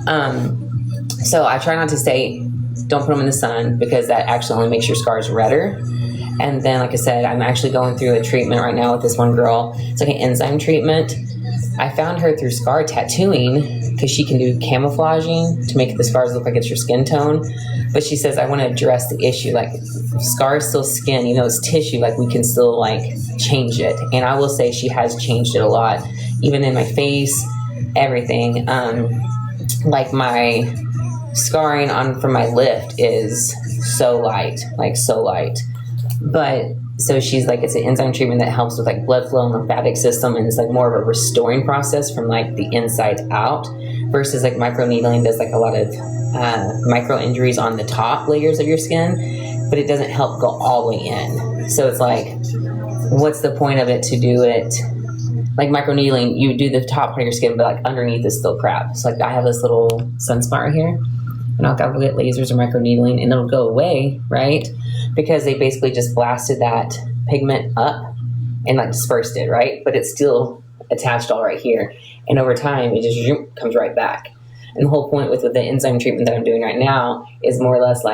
So I try not to say, don't put them in the sun, because that actually only makes your scars redder. And then, like I said, I'm actually going through a treatment right now with this one girl. It's like an enzyme treatment. I found her through scar tattooing, because she can do camouflaging to make the scars look like it's your skin tone. But she says, I want to address the issue. Like, scar is still skin, it's tissue. Like, we can still, change it. And I will say she has changed it a lot, even in my face, everything. Like, my scarring from my lift is so light, so light. But so she's like, it's an enzyme treatment that helps with blood flow and lymphatic system, and it's more of a restoring process from the inside out, versus microneedling does a lot of micro injuries on the top layers of your skin, but it doesn't help go all the way in. So it's what's the point of it to do it? Microneedling, you do the top part of your skin, but underneath is still crap. So I have this little sunspot right here, and I'll go get lasers or microneedling, and it'll go away, right? Because they basically just blasted that pigment up and dispersed it, right? But it's still attached all right here. And over time, it just comes right back. And the whole point with the enzyme treatment that I'm doing right now is more or less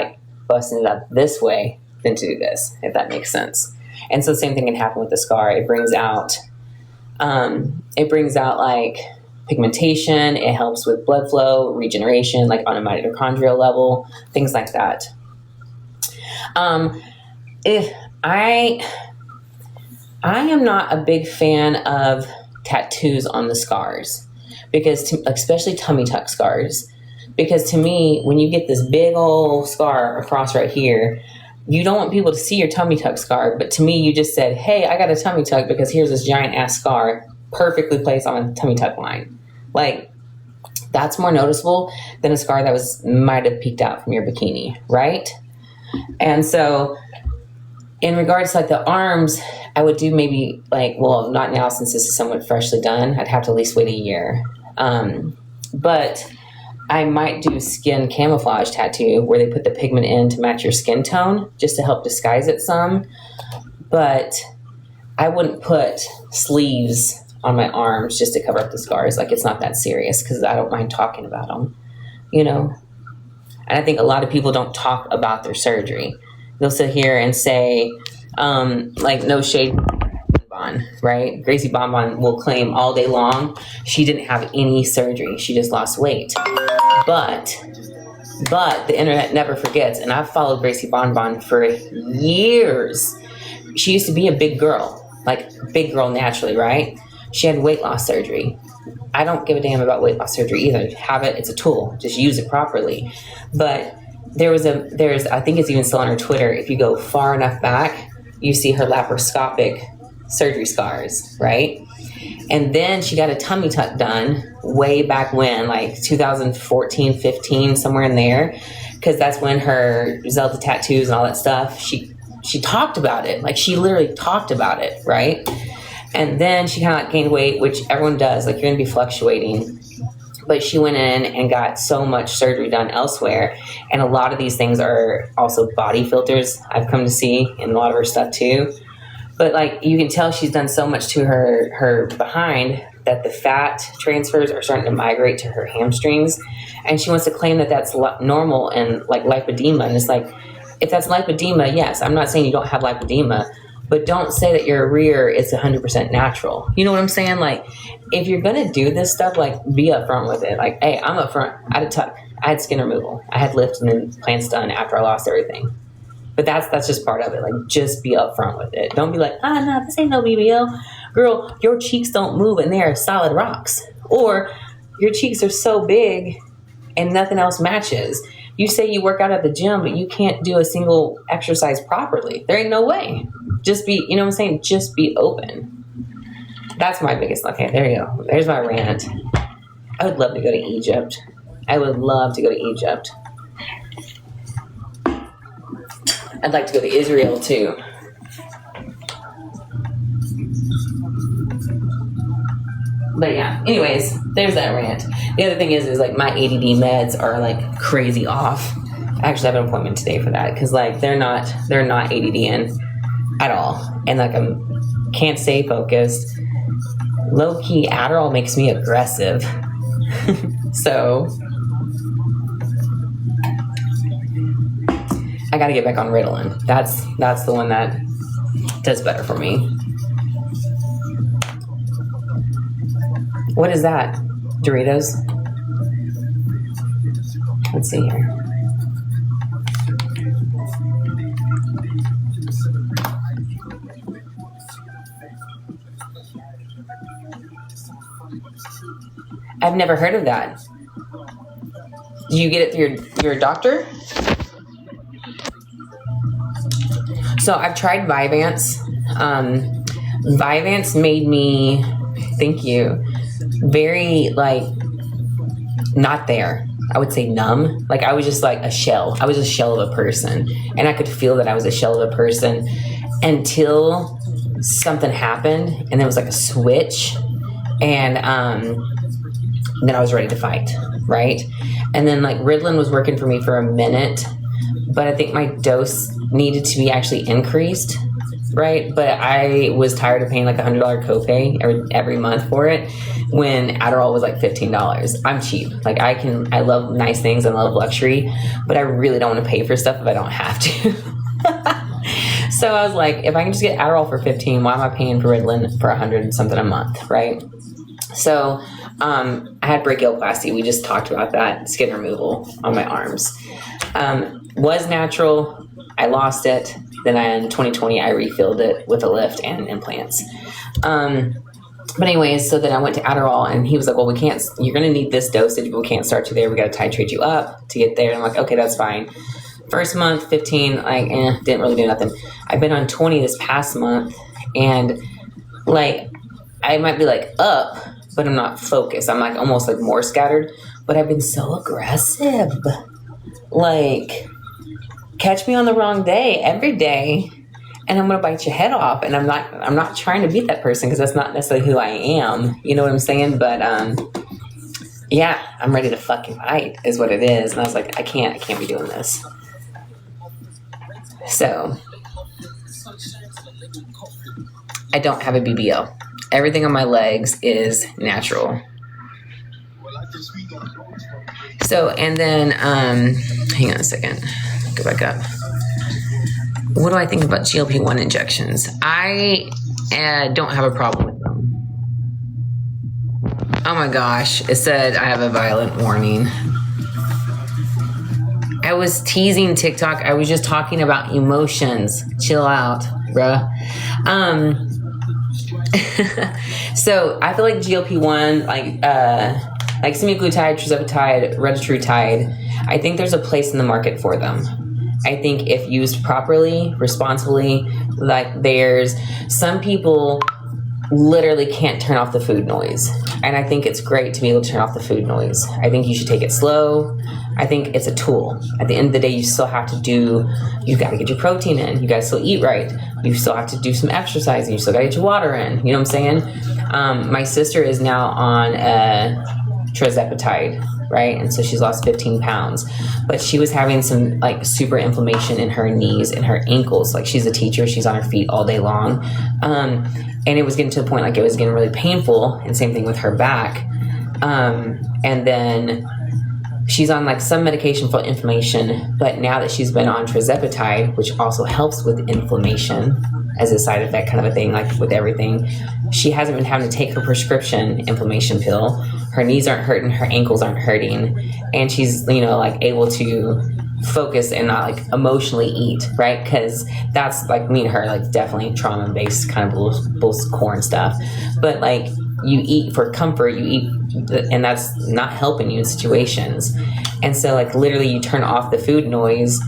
busting it up this way than to do this, if that makes sense. And so the same thing can happen with the scar. It brings out pigmentation. It helps with blood flow, regeneration, on a mitochondrial level, things like that. If I am not a big fan of tattoos on the scars, because especially tummy tuck scars, because to me, when you get this big old scar across right here, you don't want people to see your tummy tuck scar. But to me, you just said, hey, I got a tummy tuck because here's this giant ass scar perfectly placed on a tummy tuck line. That's more noticeable than a scar that might have peeked out from your bikini, right? And so in regards to the arms, I would do maybe not now, since this is somewhat freshly done. I'd have to at least wait a year. But I might do skin camouflage tattoo, where they put the pigment in to match your skin tone, just to help disguise it some. But I wouldn't put sleeves on my arms just to cover up the scars. It's not that serious, because I don't mind talking about them, And I think a lot of people don't talk about their surgery. They'll sit here and say, no shade, Bonbon, right? Gracie Bonbon will claim all day long she didn't have any surgery. She just lost weight. But the internet never forgets. And I've followed Gracie Bonbon for years. She used to be a big girl, big girl naturally, right? She had weight loss surgery. I don't give a damn about weight loss surgery either. Have it, it's a tool. Just use it properly. But there's I think it's even still on her Twitter. If you go far enough back, you see her laparoscopic surgery scars, right? And then she got a tummy tuck done way back when, 2014, 15, somewhere in there. Because that's when her Zelda tattoos and all that stuff, she talked about it. She literally talked about it, right? And then she kind of gained weight, which everyone does. You're going to be fluctuating. But she went in and got so much surgery done elsewhere. And a lot of these things are also body filters, I've come to see, in a lot of her stuff too. But you can tell she's done so much to her behind that the fat transfers are starting to migrate to her hamstrings. And she wants to claim that that's normal and lipedema. And it's if that's lipedema, yes, I'm not saying you don't have lipedema, but don't say that your rear is 100% natural. You know what I'm saying? If you're going to do this stuff, be upfront with it. Hey, I'm upfront. I had a tuck. I had skin removal. I had lift and then plants done after I lost everything. But that's just part of it. Just be upfront with it. Don't be no, this ain't no BBL. Girl, your cheeks don't move and they are solid rocks. Or your cheeks are so big and nothing else matches. You say you work out at the gym, but you can't do a single exercise properly. There ain't no way. Just be, you know what I'm saying? Just be open. That's my biggest, okay, there you go. There's my rant. I would love to go to Egypt. I would love to go to Egypt. I'd like to go to Israel too. But yeah, anyways, there's that rant. The other thing is my ADD meds are crazy off. I actually have an appointment today for that, because they're not ADD-ing at all. And I can't stay focused. Low-key, Adderall makes me aggressive. So I got to get back on Ritalin. That's the one that does better for me. What is that? Doritos? Let's see here. I've never heard of that. Do you get it through your doctor? So I've tried Vyvanse. Vyvanse made me, thank you, very like not there. I would say numb. Like I was just like a shell. I was a shell of a person, and I could feel that I was a shell of a person until something happened, and there was like a switch, and then I was ready to fight, right? And then like Ritalin was working for me for a minute, but I think my dose needed to be actually increased, right? But I was tired of paying like $100 copay every month for it when Adderall was like $15. I'm cheap. Like I love nice things and love luxury, but I really don't want to pay for stuff if I don't have to. So I was like, if I can just get Adderall for $15, why am I paying for Ritalin for $100 and something a month, right? So I had brachioplasty. We just talked about that, skin removal on my arms. Was natural. I lost it. Then in 2020, I refilled it with a lift and implants. But anyways, so then I went to Adderall, and he was like, well, you're going to need this dosage, but we can't start you there. We got to titrate you up to get there. And I'm like, okay, that's fine. First month, 15, like, didn't really do nothing. I've been on 20 this past month, and like, I might be like up, but I'm not focused. I'm like almost like more scattered, but I've been so aggressive. Like, catch me on the wrong day every day, and I'm gonna bite your head off. And I'm not trying to beat that person, because that's not necessarily who I am. You know what I'm saying? But yeah, I'm ready to fucking fight is what it is. And I was like, I can't be doing this. So I don't have a BBL. Everything on my legs is natural. So, and then, hang on a second. Go back up. What do I think about GLP-1 injections? I don't have a problem with them. Oh my gosh. It said I have a violent warning. I was teasing TikTok. I was just talking about emotions. Chill out, bruh. So I feel like GLP-1, like semaglutide, tirzepatide, retatrutide, I think there's a place in the market for them. I think if used properly, responsibly, like there's some people literally can't turn off the food noise. And I think it's great to be able to turn off the food noise. I think you should take it slow. I think it's a tool. At the end of the day, you still have to you got to get your protein in. You got to still eat right. You still have to do some exercise, and you still got to get your water in. You know what I'm saying? My sister is now on tirzepatide, right? And so she's lost 15 pounds, but she was having some like super inflammation in her knees and her ankles. Like she's a teacher. She's on her feet all day long. And it was getting to the point like it was getting really painful, and same thing with her back. And then she's on like some medication for inflammation, but now that she's been on tirzepatide, which also helps with inflammation as a side effect kind of a thing, like with everything, she hasn't been having to take her prescription inflammation pill. Her knees aren't hurting, her ankles aren't hurting, and she's, like able to focus and not like emotionally eat, right? Because that's like me and her, like definitely trauma based kind of bullshit corn stuff. But like you eat for comfort, you eat, and that's not helping you in situations. And so like literally you turn off the food noise,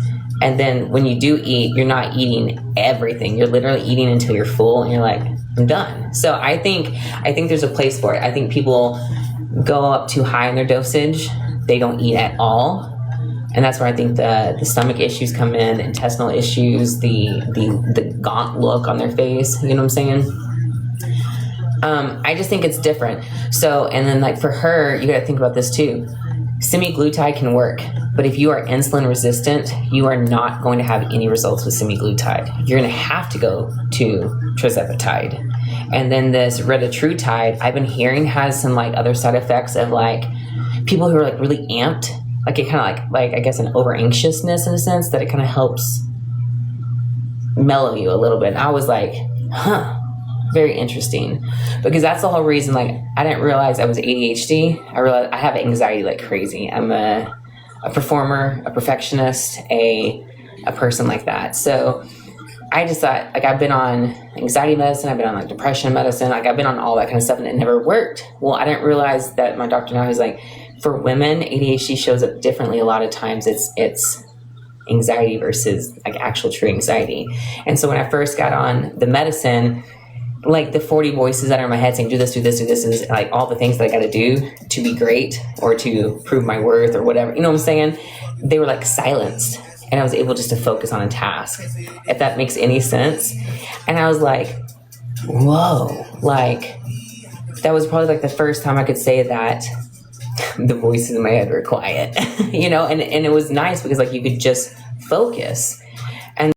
and then when you do eat, you're not eating everything. You're literally eating until you're full, and you're like, I'm done. So I think there's a place for it. I think people go up too high in their dosage. They don't eat at all. And that's where I think the stomach issues come in, the intestinal issues, the gaunt look on their face. You know what I'm saying? I just think it's different. So, and then like for her, you got to think about this too. Semaglutide can work, but if you are insulin resistant, you are not going to have any results with semaglutide. You're going to have to go to tirzepatide. And then this retatrutide, I've been hearing has some like other side effects of like people who are like really amped like it kind of like I guess an over anxiousness in a sense that it kind of helps mellow you a little bit. And I was like, huh, very interesting, because that's the whole reason. Like, I didn't realize I was ADHD. I realized I have anxiety like crazy. I'm a performer, a perfectionist, a person like that. So I just thought, like, I've been on anxiety medicine, I've been on like depression medicine, like I've been on all that kind of stuff, and it never worked. Well, I didn't realize that my doctor now is like, for women, ADHD shows up differently. A lot of times it's anxiety versus like actual true anxiety. And so when I first got on the medicine, like the 40 voices that are in my head saying, do this, do this, do this, is like all the things that I got to do to be great or to prove my worth or whatever, you know what I'm saying? They were like silenced, and I was able just to focus on a task, if that makes any sense. And I was like, whoa, like that was probably like the first time I could say that the voices in my head were quiet, you know, and it was nice because like you could just focus.